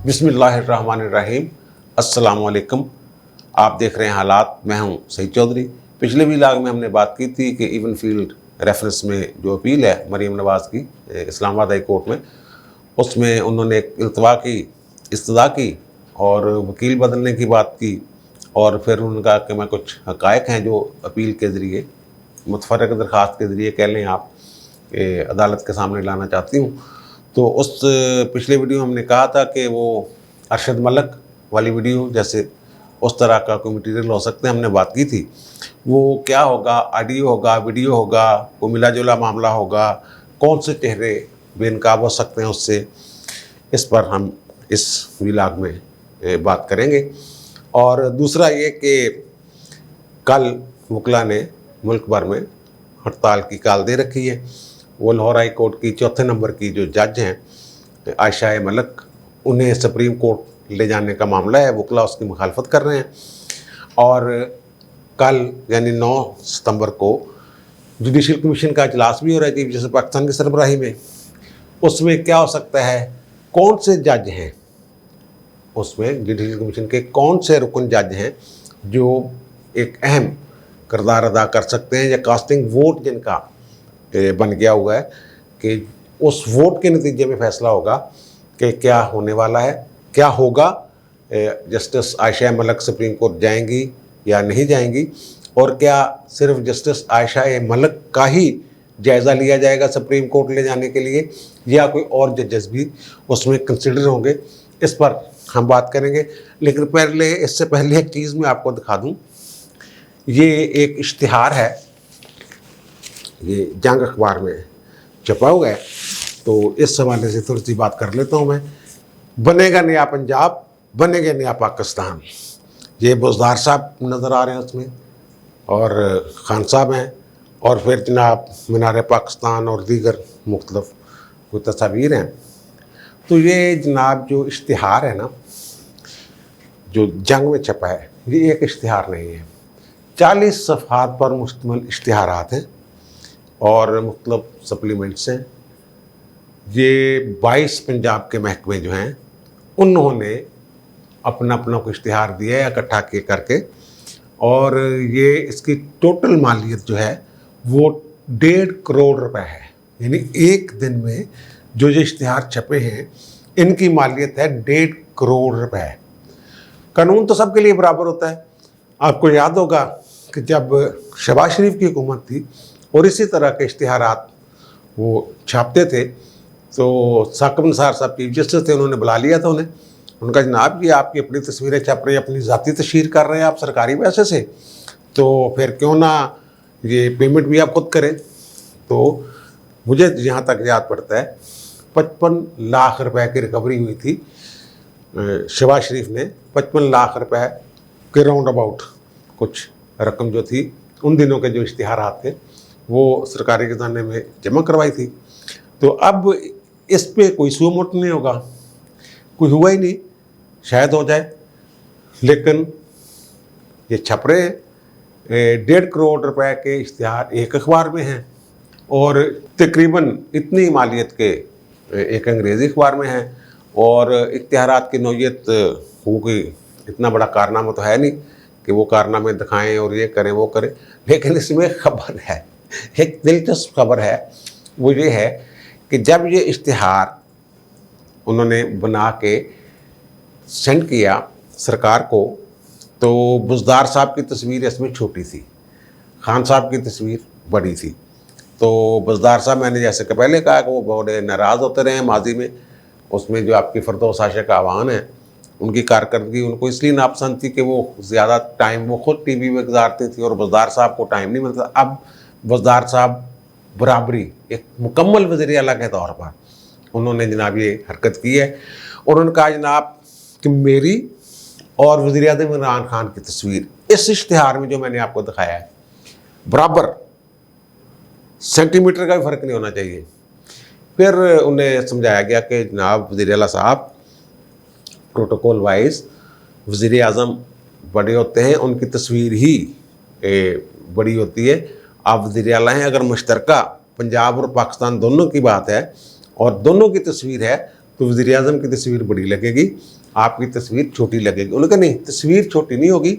बिस्मिल्लाहिर्रहमानिर्रहीम। अस्सलाम वालेकुम। आप देख रहे हैं हालात। मैं हूं सईद चौधरी। पिछले व्लॉग में हमने बात की थी कि इवन फील्ड रेफरेंस में जो अपील है मरीम नवाज़ की इस्लामाबाद हाई कोर्ट में, उसमें उन्होंने एक इस्तदा की और वकील बदलने की बात की और फिर उन्होंने कहा कि मैं कुछ हक़ाइक़ हैं जो अपील के ज़रिए, मुतफ़र्रिक़ दरख्वास्त के ज़रिए कह लें आप, अदालत के सामने लाना चाहती हूँ। तो उस पिछले वीडियो में हमने कहा था कि वो अरशद मलिक वाली वीडियो जैसे उस तरह का कोई मटीरियल हो सकते हैं, हमने बात की थी। वो क्या होगा, ऑडियो होगा, वीडियो होगा, कोई मिला जुला मामला होगा, कौन से चेहरे बेनकाब हो सकते हैं उससे, इस पर हम इस व्लॉग में बात करेंगे। और दूसरा ये कि कल वकला ने मुल्क भर में हड़ताल की काल दे रखी है। वो लाहौर हाई कोर्ट की चौथे नंबर की जो जज हैं आयशा मलिक, उन्हें सुप्रीम कोर्ट ले जाने का मामला है। वकला उसकी मुखालफत कर रहे हैं और कल यानी 9 सितंबर को जुडिशल कमीशन का इजलास भी हो रहा है चीफ जस्टिस पाकिस्तान की सरबराही में। उसमें क्या हो सकता है, कौन से जज हैं उसमें, जुडिशल कमीशन के कौन से रुकन जज हैं जो एक अहम किरदार अदा कर सकते हैं, या कास्टिंग वोट जिनका बन गया हुआ है कि उस वोट के नतीजे में फैसला होगा कि क्या होने वाला है, क्या होगा, justice Ayesha Malik supreme court जाएंगी या नहीं जाएंगी, और क्या सिर्फ जस्टिस आयशा मलिक का ही जायज़ा लिया जाएगा सुप्रीम कोर्ट ले जाने के लिए, या कोई और जजेस भी उसमें कंसिडर होंगे। इस पर हम बात करेंगे। लेकिन इससे पहले एक चीज़ मैं आपको दिखा दूँ। ये एक इश्तिहार है, ये जंग अखबार में छपा हुआ है, तो इस हवाले से थोड़ी सी बात कर लेता हूँ मैं। बनेगा नया पंजाब, बनेगा नया पाकिस्तान। ये बुज़दार साहब नज़र आ रहे हैं उसमें, और खान साहब हैं, और फिर जनाब मीनार पाकिस्तान और दीगर मुख्तलिफ कोई तस्वीर हैं। तो ये जनाब जो इश्तिहार है ना, जो जंग में छपा है, ये एक इश्तिहार नहीं है। 40 सफ़हात पर मुश्तमिल इश्तिहारात हैं और मुख्तलिफ सप्लीमेंट्स हैं। ये 22 पंजाब के महकमे जो हैं उन्होंने अपना अपना को इश्तिहार दिया है इकट्ठा के करके, और ये इसकी टोटल मालियत जो है वो 1.5 करोड़ रुपए है। यानी एक दिन में जो ये इश्तिहार छपे हैं इनकी मालियत है 1.5 करोड़ रुपए। कानून तो सबके लिए बराबर होता है। आपको याद होगा कि जब शहबाज शरीफ की हुकूमत थी और इसी तरह के इश्तिहारात वो छापते थे, तो साकिब निसार साहब चीफ जस्टिस थे, उन्होंने बुला लिया था उन्हें। उनका जनाब ये आपकी अपनी तस्वीरें छप रही हैं, अपनी ज़ाती तशहीर कर रहे हैं आप सरकारी पैसे से, तो फिर क्यों ना ये पेमेंट भी आप खुद करें। तो मुझे जहाँ तक याद पड़ता है 55 लाख रुपए की रिकवरी हुई थी। शहबाज शरीफ ने 55 लाख रुपए के राउंड अबाउट कुछ रकम जो थी उन दिनों के जो इश्तिहारात थे वो सरकारी खजाने में जमा करवाई थी। तो अब इस पे कोई सुओ मोट नहीं होगा, कोई हुआ ही नहीं, शायद हो जाए, लेकिन ये छप रहे हैं। 1.5 करोड़ रुपए के इश्तिहार एक अखबार में हैं और तकरीबन इतनी मालियत के एक अंग्रेज़ी अखबार में है, और इश्तिहारात की नौयत वो कोई इतना बड़ा कारनामा तो है नहीं कि वो कारनामे दिखाएं और ये करें वो करें। लेकिन इसमें खबर है, एक दिलचस्प खबर है, वो ये है कि जब ये इश्तिहार उन्होंने बना के सेंड किया सरकार को, तो बुज़दार साहब की तस्वीर इसमें छोटी थी, खान साहब की तस्वीर बड़ी थी। तो बुज़दार साहब, मैंने जैसे कि पहले कहा कि वो बड़े नाराज़ होते रहे माजी में। उसमें जो आपकी फ़िरदौस आशिक़ आवान है, उनकी कारकर्दगी उनको इसलिए नापसंद थी कि वो ज़्यादा टाइम वो ख़ुद टीवी में गुजारती थी और बुज़दार साहब को टाइम नहीं मिलता। अब बुज़दार साहब बराबरी एक मुकम्मल वज़ीर आला के तौर पर उन्होंने जनाब ये हरकत की है, और उन्होंने कहा जनाब कि मेरी और वज़ीर आज़म इमरान खान की तस्वीर इस इश्तिहार में जो मैंने आपको दिखाया है बराबर, सेंटीमीटर का भी फ़र्क नहीं होना चाहिए। फिर उन्हें समझाया गया कि जनाब वज़ीर आला साहब, प्रोटोकॉल वाइज वज़ीर आज़म बड़े होते हैं, उनकी तस्वीर ही बड़ी होती है। आप वज़ीर आला हैं, अगर मुश्तरका पंजाब और पाकिस्तान दोनों की बात है और दोनों की तस्वीर है तो वज़ीर आज़म की तस्वीर बड़ी लगेगी। आपकी तस्वीर छोटी लगेगी। उन्होंने कहा नहीं, तस्वीर छोटी नहीं होगी,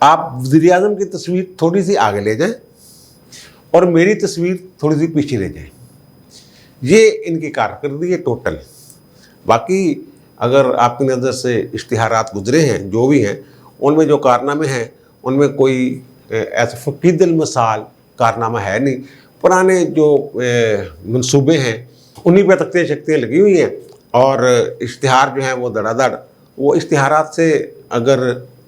आप वज़ीर आज़म की तस्वीर थोड़ी सी आगे ले जाएं और मेरी तस्वीर थोड़ी सी पीछे ले जाएं। ये इनकी कारकर्दगी है टोटल। बाकी अगर आपकी नज़र से इश्तिहारात गुजरे हैं जो भी हैं, उनमें जो कारनामे हैं उनमें कोई ऐसा फ़क़ीदुल मिसाल कारनामा है नहीं। पुराने जो मंसूबे हैं उन्हीं पर तख्तियाँ शक्तियाँ लगी हुई हैं और इश्तिहार जो हैं वो धड़ाधड़। वो इश्तिहारात से अगर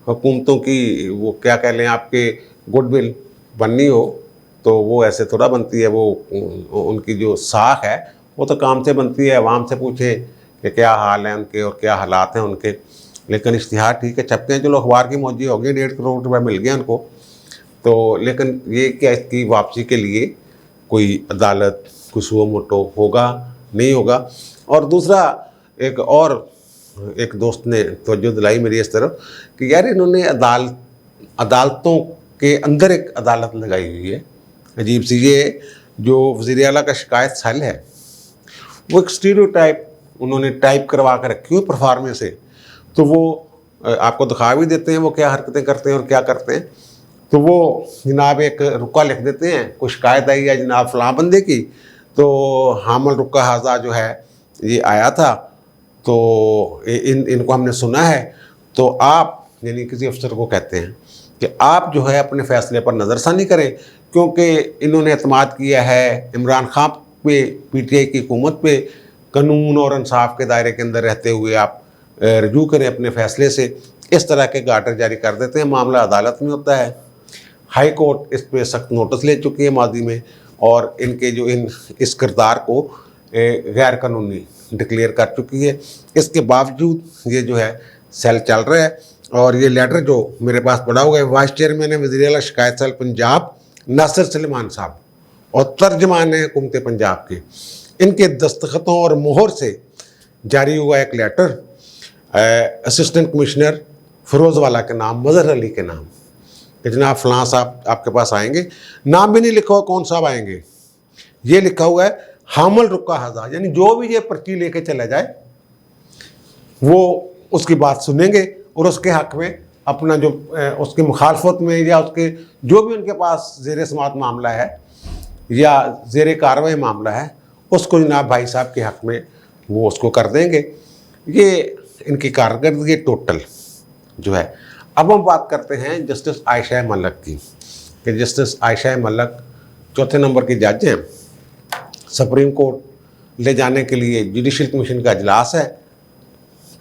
हुकूमतों की वो क्या कह लें आपके गुडविल बननी हो तो वो ऐसे थोड़ा बनती है। वो उनकी जो साख है वो तो काम से बनती है। अवाम से पूछें कि क्या हाल है उनके और क्या हालात हैं उनके। लेकिन इश्तिहार ठीक है छपते हैं, चलो अखबार की मौजी हो गई, 1.5 करोड़ रुपये मिल गया उनको तो। लेकिन ये क्या इसकी वापसी के लिए कोई अदालत कोई सुओ मोटो होगा नहीं होगा। और दूसरा एक दोस्त ने तवज्जो दिलाई मेरी इस तरफ कि यार इन्होंने अदालतों के अंदर एक अदालत लगाई हुई है अजीब सी। ये जो वज़ीर आला का शिकायत सेल है वो एक स्टीरियोटाइप उन्होंने टाइप करवा कर रखी हुई परफॉर्मे से। तो वो आपको दिखा भी देते हैं वो क्या हरकतें करते हैं और क्या करते हैं। तो वो जनाब एक रुका लिख देते हैं, कोई शिकायत आई है जनाब फ़लाँ बंदे की, तो हामिल रुका हाजा जो है ये आया था तो इनको हमने सुना है। तो आप यानी किसी अफसर को कहते हैं कि आप जो है अपने फ़ैसले पर नज़रसानी करें, क्योंकि इन्होंने एतमाद किया है इमरान खान पे, PTI की हुकूमत पे। कानून और इंसाफ के दायरे के अंदर रहते हुए आप रजू करें अपने फ़ैसले से। इस तरह के गार्टर जारी कर देते हैं, मामला अदालत में होता है। हाई कोर्ट इस पर सख्त नोटिस ले चुकी है माजी में और इनके जो इस किरदार को गैर कानूनी डिक्लेयर कर चुकी है। इसके बावजूद ये जो है सेल चल रहा है। और ये लेटर जो मेरे पास पड़ा हुआ है वाइस चेयरमैन है वज़ीर आला शिकायत सेल पंजाब नासिर सलेमान साहब और तर्जमान है हुकूमत पंजाब के, इनके दस्तखतों और मोहर से जारी हुआ एक लेटर असिस्टेंट कमिश्नर फ़िरोज़वाला के नाम, मज़हर अली के नाम, कि जनाब फ़लाँ साहब आपके पास आएंगे। नाम भी नहीं लिखा हुआ कौन साहब आएंगे, ये लिखा हुआ है हामिल रुका हाजा, यानी जो भी ये पर्ची लेके चला जाए वो उसकी बात सुनेंगे और उसके हक़ में अपना जो उसकी मुखालफत में या उसके जो भी उनके पास ज़ेर समात मामला है या ज़ेर कार्रवाई मामला है उसको जनाब भाई साहब के हक़ में वो उसको कर देंगे। ये इनकी कारकर्दगी टोटल जो है। अब हम बात करते हैं जस्टिस आयशा मलिक की, कि जस्टिस आयशा मलिक चौथे नंबर की जज हैं। सुप्रीम कोर्ट ले जाने के लिए जुडिशल कमीशन का इजलास है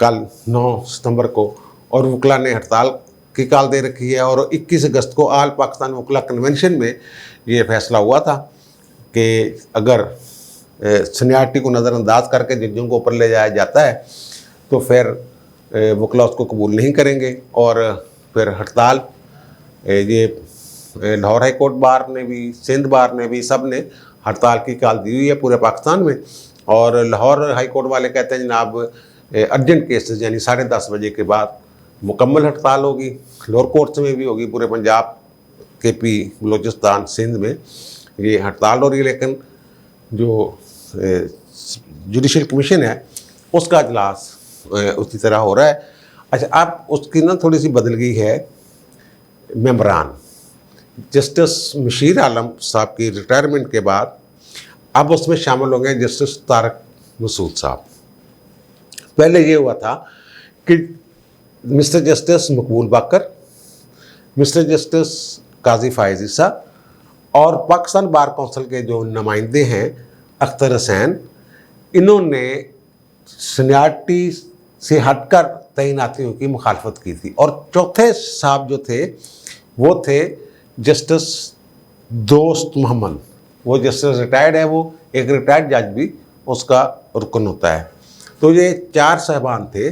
कल 9 सितंबर को और वकला ने हड़ताल की कॉल दे रखी है। और 21 अगस्त को आल पाकिस्तान वकला कन्वेंशन में ये फैसला हुआ था कि अगर सीनियरिटी को नज़रअंदाज करके जजों को ऊपर ले जाया जाता है तो फिर वकला उसको कबूल नहीं करेंगे और फिर हड़ताल। ये लाहौर हाई कोर्ट बार ने भी, सिंध बार ने भी, सब ने हड़ताल की कॉल दी हुई है पूरे पाकिस्तान में। और लाहौर हाई कोर्ट वाले कहते हैं जनाब अर्जेंट केसेस यानी 10:30 बजे के बाद मुकम्मल हड़ताल होगी। लोअर कोर्ट्स में भी होगी, पूरे पंजाब, KP, बलोचिस्तान, सिंध में ये हड़ताल हो रही है। लेकिन जो जुडिशल कमीशन है उसका इजलास उसी तरह हो रहा है। अच्छा, अब उसकी ना थोड़ी सी बदल गई है मेंबरान। जस्टिस मशीर आलम साहब की रिटायरमेंट के बाद अब उसमें शामिल हो गए जस्टिस तारक मसूद साहब। पहले ये हुआ था कि मिस्टर जस्टिस मकबूल बाकर, मिस्टर जस्टिस काजी फायज़ ईसा और पाकिस्तान बार कौंसिल के जो नुमाइंदे हैं अख्तर हुसैन, इन्होंने सीनियरिटी से हटकर तैनातियों की मुखालफत की थी। और चौथे साहब जो थे वो थे जस्टिस दोस्त मोहम्मद, वो जस्टिस रिटायर्ड है, वो एक रिटायर्ड जज भी उसका रुकन होता है। तो ये 4 साहबान थे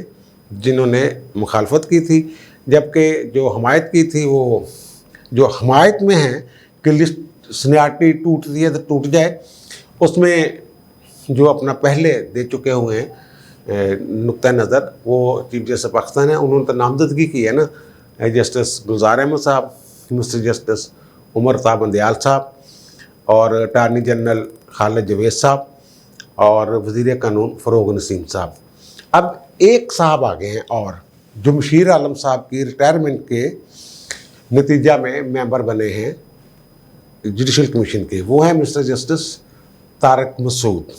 जिन्होंने मुखालफत की थी। जबकि जो हमायत की थी वो जो हमायत में है कि लिस्ट सीनियरिटी टूटती है तो टूट जाए, उसमें जो अपना पहले दे चुके हुए हैं नुक्ता नज़र वो चीफ जस्टिस पाकिस्तान है, उन्होंने तो नामजदगी की है ना, जस्टिस गुलजार अहमद साहब, मिस्टर जस्टिस उमर ताब बंदयाल साहब और अटारनी जनरल खालिद जवेद साहब और वज़ीर कानून फ़रोग नसीम साहब। अब एक साहब आ गए हैं और जो मुशीर आलम साहब की रिटायरमेंट के नतीजा में मेंबर बने हैं जुडिशल कमीशन के, वो है मिस्टर जस्टिस तारक मसूद।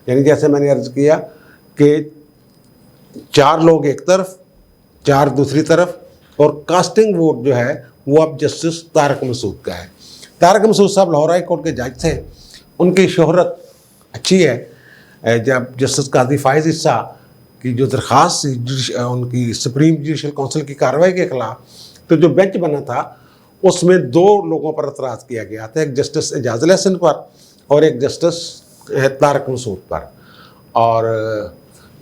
यानी जैसे मैंने अर्ज किया कि 4 लोग एक तरफ, 4 दूसरी तरफ, और कास्टिंग वोट जो है वो अब जस्टिस तारक मसूद का है। तारक मसूद साहब लाहौर हाई कोर्ट के जज थे, उनकी शोहरत अच्छी है। जब जस्टिस काजी फाइज इस्सा की जो दरख्वास्त उनकी सुप्रीम जुडिशल काउंसिल की कार्रवाई के खिलाफ, तो जो बेंच बना था उसमें 2 लोगों पर एतराज़ किया गया था, एक जस्टिस एजाजुल हसन पर और एक जस्टिस तारक मसूद पर। और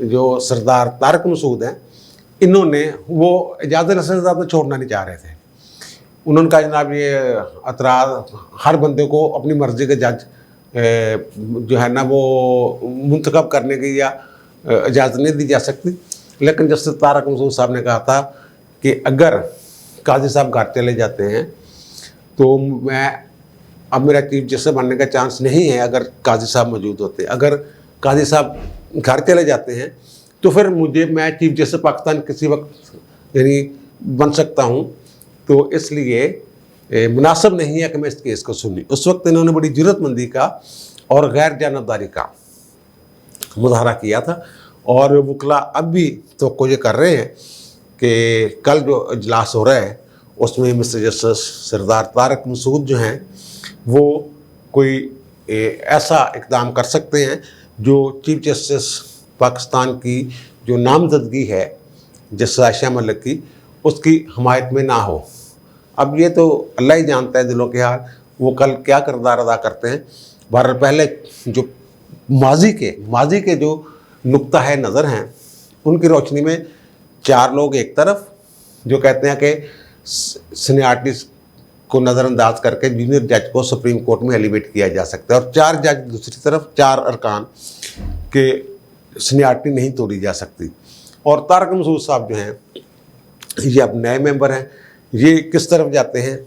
जो सरदार तारक मसूद हैं, इन्होंने वो एजाजुल हसन साहब को छोड़ना नहीं चाह रहे थे। उन्होंने कहा जनाब ये एतराज़, हर बंदे को अपनी मर्ज़ी के जज जो है ना वो मुंतखब करने की या इजाज़त नहीं दी जा सकती। लेकिन जस्टिस तारक मसूद साहब ने कहा था कि अगर काजी साहब घर चले जाते हैं तो अब मेरा चीफ जस्टिस बनने का चांस नहीं है अगर काजी साहब मौजूद होते। अगर काजी साहब घर चले जाते हैं तो फिर मैं चीफ जस्टिस पाकिस्तान किसी वक्त यानी बन सकता हूँ, तो इसलिए मुनासिब नहीं है कि मैं इस केस को सुनी। उस वक्त इन्होंने बड़ी जुर्रतमंदी का और गैर जानबदारी का मुजाहरा किया था। और वकला अब भी तो ये कर रहे हैं कि कल जो इजलास हो रहा है उसमें मिस्टर जस्टिस सरदार तारक मसूद जो हैं वो कोई ऐसा इक़दाम कर सकते हैं जो चीफ जस्टिस पाकिस्तान की जो नामजदगी है जस्टिस आयशा मलिक की, उसकी हमायत में ना हो। अब ये तो अल्लाह ही जानता है दिलों के हाल, वो कल क्या किरदार अदा करते हैं। बहरहाल पहले जो माजी के जो नुक्ता है नज़र हैं उनकी रोशनी में 4 लोग एक तरफ जो कहते हैं कि सीनियरिटी को नज़रअंदाज करके जूनियर जज को सुप्रीम कोर्ट में एलिवेट किया जा सकता है, और 4 जज दूसरी तरफ, 4 अरकान के सीनियरिटी नहीं तोड़ी जा सकती। और तारक मसूद साहब जो हैं ये अब नए मेंबर हैं, ये किस तरफ जाते हैं।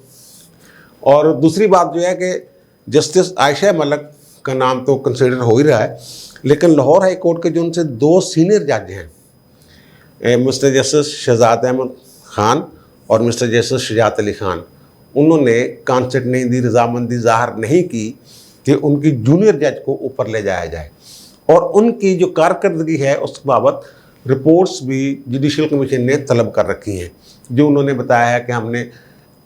और दूसरी बात जो है कि जस्टिस आयशा मलिक का नाम तो कंसिडर हो ही रहा है, लेकिन लाहौर हाई कोर्ट के जो उनसे 2 सीनियर जज हैं, मिस्टर जस्टिस शहजाद अहमद ख़ान और मिस्टर जस्टिस शुजात अली ख़ान, उन्होंने कॉन्सेप्ट नहीं दी, रजामंदी ज़ाहिर नहीं की कि उनकी जूनियर जज को ऊपर ले जाया जाए। और उनकी जो कारकर्दगी है उस बाबत रिपोर्ट्स भी जुडिशल कमीशन ने तलब कर रखी हैं, जो उन्होंने बताया है कि हमने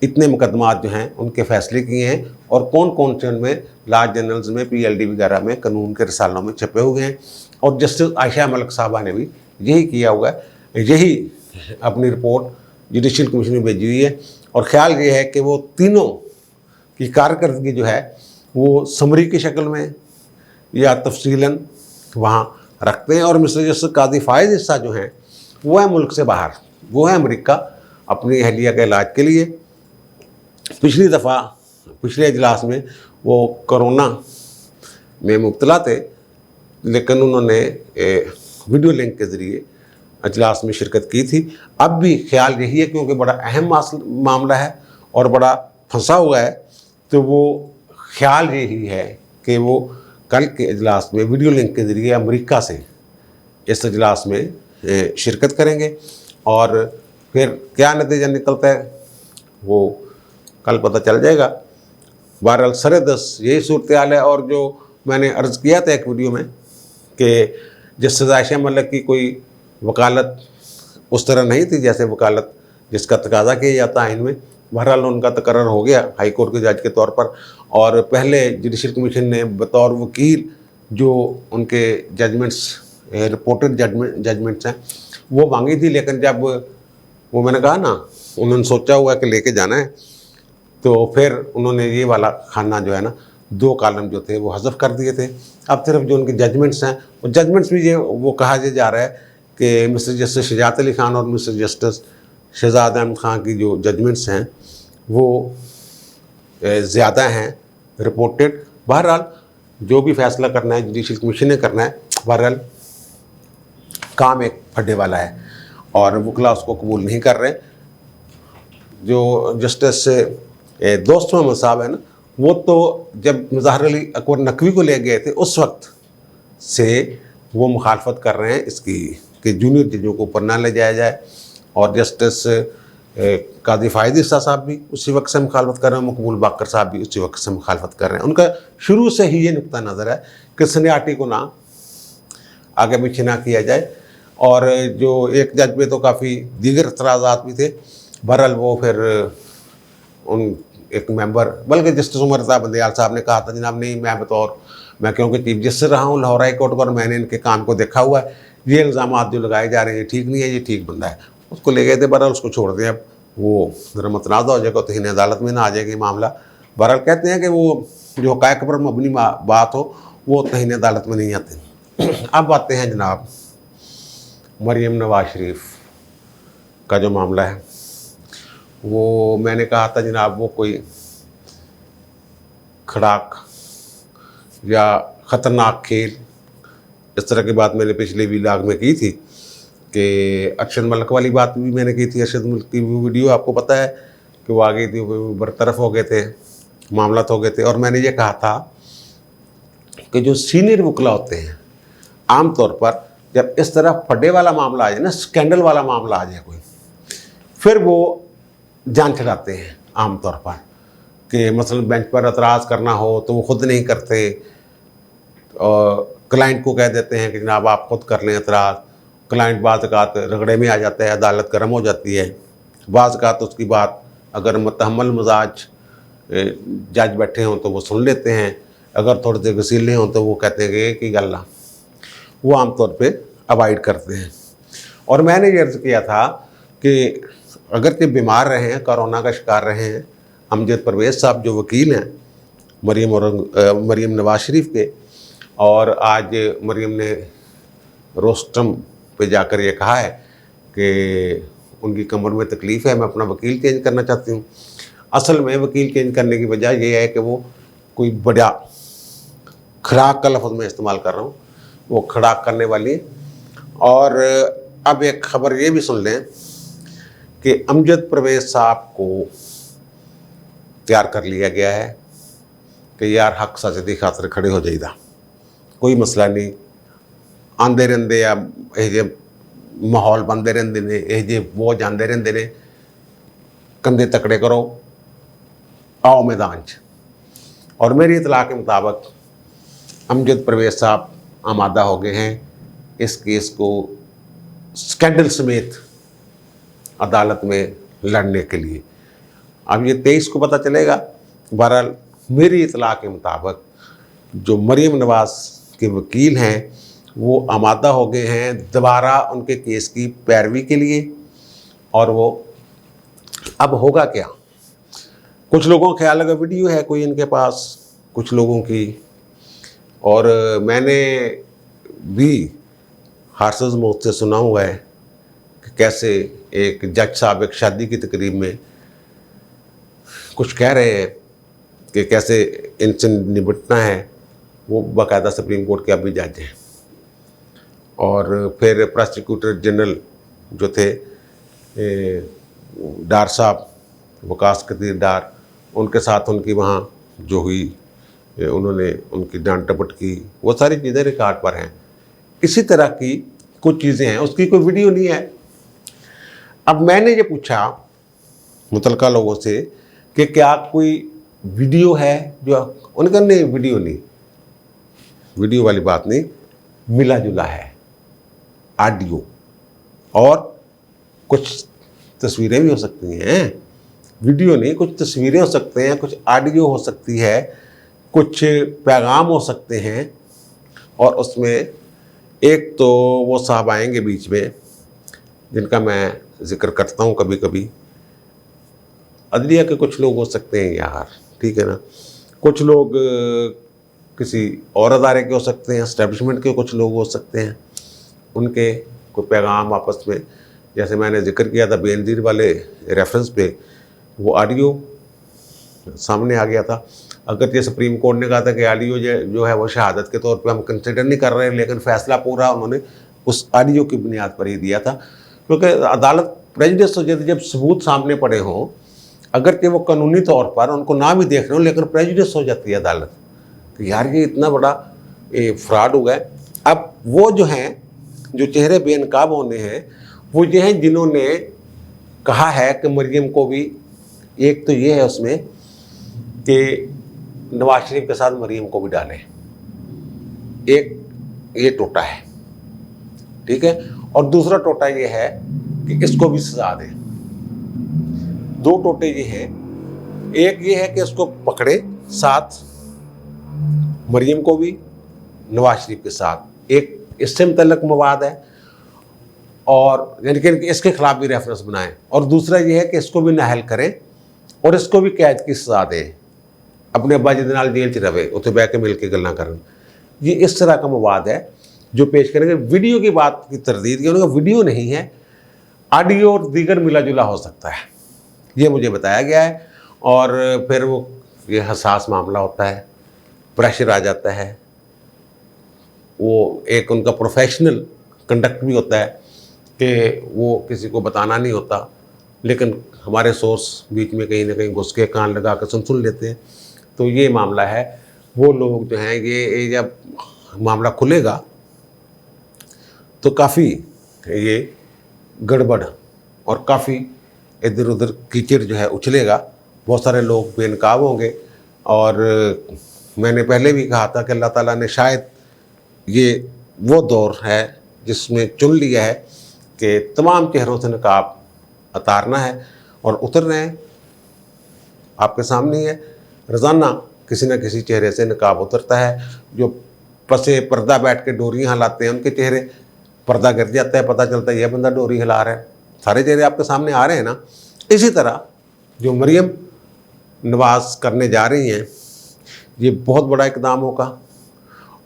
इतने मुकदमात जो हैं उनके फ़ैसले किए हैं और कौन कौन से उनमें लार्ज जर्नल्स में PLD वगैरह में कानून के रिसालों में छपे हुए हैं। और जस्टिस आयशा मलिक साहबा ने भी यही किया हुआ है, यही अपनी रिपोर्ट जुडिशल कमीशन में भेजी हुई है। और ख्याल ये है कि वो तीनों की कारकर्दगी जो है वो समरी की शक्ल में या तफसीलन वहाँ रखते हैं। और मिस्टर जस्टिस काजी फाइज इस्सा जो हैं वो है मुल्क से बाहर, वो है अमेरिका अपनी अहलिया के इलाज के लिए। पिछली दफ़ा पिछले इजलास में वो कोरोना में मुब्तला थे, लेकिन उन्होंने वीडियो लिंक के ज़रिए इजलास में शिरकत की थी। अब भी ख्याल यही है, क्योंकि बड़ा अहम मामला है और बड़ा फंसा हुआ है, तो वो ख्याल यही है कि वो कल के इजलास में वीडियो लिंक के ज़रिए अमेरिका से इस इजलास में शिरकत करेंगे। और फिर क्या नतीजा निकलता है वो कल पता चल जाएगा। बहरहाल सर-ए-दस यही सूरत हाल है। और जो मैंने अर्ज़ किया था एक वीडियो में कि जस्टिस आयशा मलिक की कोई वकालत उस तरह नहीं थी जैसे वकालत जिसका तकाजा किया जाता है इनमें, बहरहाल उनका तकर्रर हो गया हाई कोर्ट के जज के तौर पर। और पहले जुडिशल कमीशन ने बतौर वकील जो उनके जजमेंट्स रिपोर्टेड जजमेंट्स हैं वो मांगी थी, लेकिन जब वो मैंने कहा ना उन्होंने सोचा हुआ कि लेके जाना है, तो फिर उन्होंने ये वाला खाना जो है ना 2 कॉलम जो थे वो हज़फ कर दिए थे। अब सिर्फ जो उनके जजमेंट्स हैं वो जजमेंट्स भी वो कहा जा रहा है कि मिस्टर जस्टिस शुजात अली ख़ान और मिस्टर जस्टिस शहजाद अहमद ख़ान की जो जजमेंट्स हैं वो ज़्यादा हैं रिपोर्टेड। बहरहाल जो भी फैसला करना है जुडिशल कमीशन ने करना है, बहरहाल काम एक फड्डे वाला है और वकला उसको कबूल नहीं कर रहे। जो जस्टिस दोस्त मोहम्मद साहब है ना, वो तो जब मुज़ाहिर अली अकबर नकवी को ले गए थे उस वक्त से वो मुखालफत कर रहे हैं इसकी कि जूनियर जजों को ऊपर ना ले जाया जाए। और जस्टिस काजी फ़ायद ईसा साहब भी उसी वक्त से मुखालफत कर रहे हैं, मकबूल बाकर साहब भी उसी वक्त से मुखालफत कर रहे हैं। उनका शुरू से ही ये नुक्ता नज़र है कि सीनियरिटी को ना आगे पीछे ना किया जाए। और जो एक जज पे तो काफ़ी दीगर एतराज़ात भी थे, बहरहाल वो फिर उन एक मेंबर, बल्कि जस्टिस उमर रज़ा बंदयाल साहब ने कहा था जनाब नहीं, मैं क्योंकि चीफ जस्टिस रहा हूँ लाहौर हाई कोर्ट पर, मैंने इनके काम को देखा हुआ है, ये इल्ज़ाम जो लगाए जा रहे हैं ठीक नहीं है, ये ठीक बंदा है। उसको ले गए थे, बहरहाल उसको छोड़ दें, अब वो ज़रा मतनाज़ा हो जाएगा तो तहीन अदालत में ना आ जाएगी मामला। बहरहाल कहते हैं कि वो जो हक़ाइक़ पर मबनी बात हो वो तहीन अदालत में नहीं आती। अब आते हैं जनाब मरीम नवाज शरीफ का जो मामला है, वो मैंने कहा था जनाब वो कोई खड़ाक या ख़तरनाक खेल, इस तरह की बात मैंने पिछले व्लॉग में की थी कि अरशद मलिक वाली बात भी मैंने की थी। अरशद मलिक की वीडियो आपको पता है कि वो आ गई थी, वो बरतरफ हो गए थे, मामला हो गए थे। और मैंने ये कहा था कि जो सीनियर वकला होते हैं आम तौर पर जब इस तरह फड्डे वाला मामला आ जाए ना, स्कैंडल वाला मामला आ जाए कोई, फिर वो जान छुड़ाते हैं आम तौर पर कि मसलन बेंच पर एतराज़ करना हो तो वो ख़ुद नहीं करते और क्लाइंट को कह देते हैं कि जनाब आप ख़ुद कर लें एतराज़। क्लाइंट बाज़ औक़ात रगड़े में आ जाता है, अदालत गर्म हो जाती है, बाज़ औक़ात उसकी बात अगर मुतहम्मल मिजाज जज बैठे हों तो वो सुन लेते हैं, अगर थोड़े से गसीले हों तो वो कहते हैं कि गल्ला, वो आम तौर पे अवॉइड करते हैं। और मैंने ये अर्ज़ किया था कि अगर कि बीमार रहे हैं, कोरोना का शिकार रहे हैं, अमजद परवेज़ साहब जो वकील हैं मरीम नवाज शरीफ के, और आज मरीम ने रोस्टम पे जाकर ये कहा है कि उनकी कमर में तकलीफ़ है, मैं अपना वकील चेंज करना चाहती हूँ। असल में वकील चेंज करने की वजह यह है कि वो कोई बड़ा खड़ाक का लफ्ज़ मैं इस्तेमाल कर रहा हूँ, वो खड़ाक करने वाली। और अब एक ख़बर ये भी सुन लें कि अमजद परवेज़ साहब को तैयार कर लिया गया है कि यार हक सच दी खातर खड़े हो जाइदा, कोई मसला नहीं, आंदे रहंदे या ये माहौल बनते रहंदे ने, ये वो जाते रहंदे ने, कंधे तकड़े करो, आओ मैदान च। और मेरी इतला के मुताबिक अमजद परवेज़ साहब आमादा हो गए हैं इस केस को स्कैंडल समेत अदालत में लड़ने के लिए। अब ये 23 को पता चलेगा। बहरहाल मेरी इतला के मुताबिक जो मरीम नवाज के वकील हैं वो आमादा हो गए हैं दोबारा उनके केस की पैरवी के लिए। और वो अब होगा क्या, कुछ लोगों का ख्याल है वीडियो है कोई इनके पास, कुछ लोगों की, और मैंने भी हार्सज मौत से सुना हुआ है कि कैसे एक जज साहब एक शादी की तकरीब में कुछ कह रहे हैं कि कैसे इनसे निपटना है। वो बाकायदा सुप्रीम कोर्ट के अभी जज हैं। और फिर प्रोसिक्यूटर जनरल जो थे डार साहब, वकास कदीर डार, उनके साथ उनकी वहाँ जो हुई, उन्होंने उनकी डांट टपट की, वो सारी चीज़ें रिकॉर्ड पर हैं। इसी तरह की कुछ चीज़ें हैं, उसकी कोई वीडियो नहीं है। अब मैंने ये पूछा मुतलका लोगों से कि क्या कोई वीडियो है जो, उनका नहीं, वीडियो नहीं, वीडियो वाली बात नहीं, मिला जुला है ऑडियो, और कुछ तस्वीरें भी हो सकती हैं, वीडियो नहीं, कुछ तस्वीरें हो सकते हैं, कुछ ऑडियो हो सकती है, कुछ पैगाम हो सकते हैं। और उसमें एक तो वो साहब आएंगे बीच में जिनका मैं जिक्र करता हूँ कभी कभी, अदलिया के कुछ लोग हो सकते हैं यार, ठीक है ना, कुछ लोग किसी और अदारे के हो सकते हैं, एस्टेब्लिशमेंट के कुछ लोग हो सकते हैं, उनके कोई पैगाम आपस में, जैसे मैंने जिक्र किया था बेनज़ीर वाले रेफरेंस पे, वो ऑडियो सामने आ गया था। अगर ये सुप्रीम कोर्ट ने कहा था कि ऑडियो जो है वो शहादत के तौर पे हम कंसिडर नहीं कर रहे, लेकिन फ़ैसला पूरा उन्होंने उस ऑडियो की बुनियाद पर ही दिया था, क्योंकि अदालत प्रेजुडिस हो जाती जब सबूत सामने पड़े हों, अगर कि वो कानूनी तौर पर उनको ना भी देख रहे हो, लेकिन प्रेजुडिस हो जाती है अदालत कि यार ये इतना बड़ा फ्रॉड हुआ है, अब वो जो हैं, जो चेहरे बेनकाब होने हैं, वो ये हैं जिन्होंने कहा है कि मरियम को भी, एक तो ये है उसमें कि नवाज शरीफ के साथ मरियम को भी डालें, एक ये टोटा है, ठीक है, और दूसरा टोटा ये है कि इसको भी सजा दें। दो टोटे ये हैं, एक ये है कि इसको पकड़े साथ, मरियम को भी, नवाज शरीफ के साथ, एक इससे मुतल्लक मवाद है, और यानी कि इसके खिलाफ भी रेफरेंस बनाएं, और दूसरा ये है कि इसको भी नाहल करें और इसको भी कैद की सजा दें, अपने अब्बा जी नाल जेल च रवे, उत्थे बह के मिल के गल्लां करन। ये इस तरह का मवाद है जो पेश करेंगे। वीडियो की बात की तरदीद, उनका वीडियो नहीं है, ऑडियो और दीगर मिला जुला हो सकता है, ये मुझे बताया गया है। और फिर वो ये हसास मामला होता है, प्रेशर आ जाता है, वो एक उनका प्रोफेशनल कंडक्ट भी होता है कि वो किसी को बताना नहीं होता, लेकिन हमारे सोर्स बीच में कहीं ना कहीं घुस के कान लगा कर सुन लेते हैं। तो ये मामला है। वो लोग जो हैं, ये जब मामला खुलेगा तो काफ़ी ये गड़बड़ और काफ़ी इधर उधर कीचड़ जो है उछलेगा, बहुत सारे लोग बेनकाब होंगे। और मैंने पहले भी कहा था कि अल्लाह ताला ने शायद ये वो दौर है जिसमें चुन लिया है कि तमाम चेहरों से नकाब उतारना है, और उतर रहे हैं, आपके सामने ही है। रोज़ाना किसी न किसी चेहरे से नकाब उतरता है। जो पसे पर्दा बैठ के डोरियाँ हिलाते हैं, उनके चेहरे पर्दा गिर जाता है, पता चलता है यह बंदा डोरी हिला रहा है। सारे चेहरे आपके सामने आ रहे हैं ना। इसी तरह जो मरियम नवाज करने जा रही हैं, ये बहुत बड़ा इकदाम होगा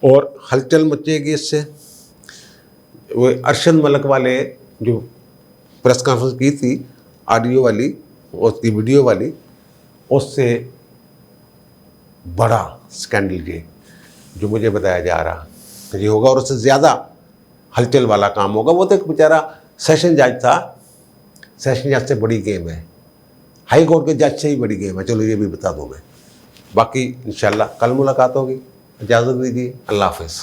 और हलचल मचेगी इससे। वो अरशद मलिक वाले जो प्रेस कॉन्फ्रेंस की थी, ऑडियो वाली, उसकी वीडियो वाली, उससे बड़ा स्कैंडल ये जो मुझे बताया जा रहा ये होगा, और उससे ज़्यादा हलचल वाला काम होगा। वो तो एक बेचारा सेशन जज था, सेशन जज से बड़ी गेम है, हाई कोर्ट के जज से ही बड़ी गेम है। चलो ये भी बता दूँ मैं, बाकी इंशाल्लाह कल मुलाकात होगी। इजाज़त दीजिए, अल्लाह हाफ़िज़।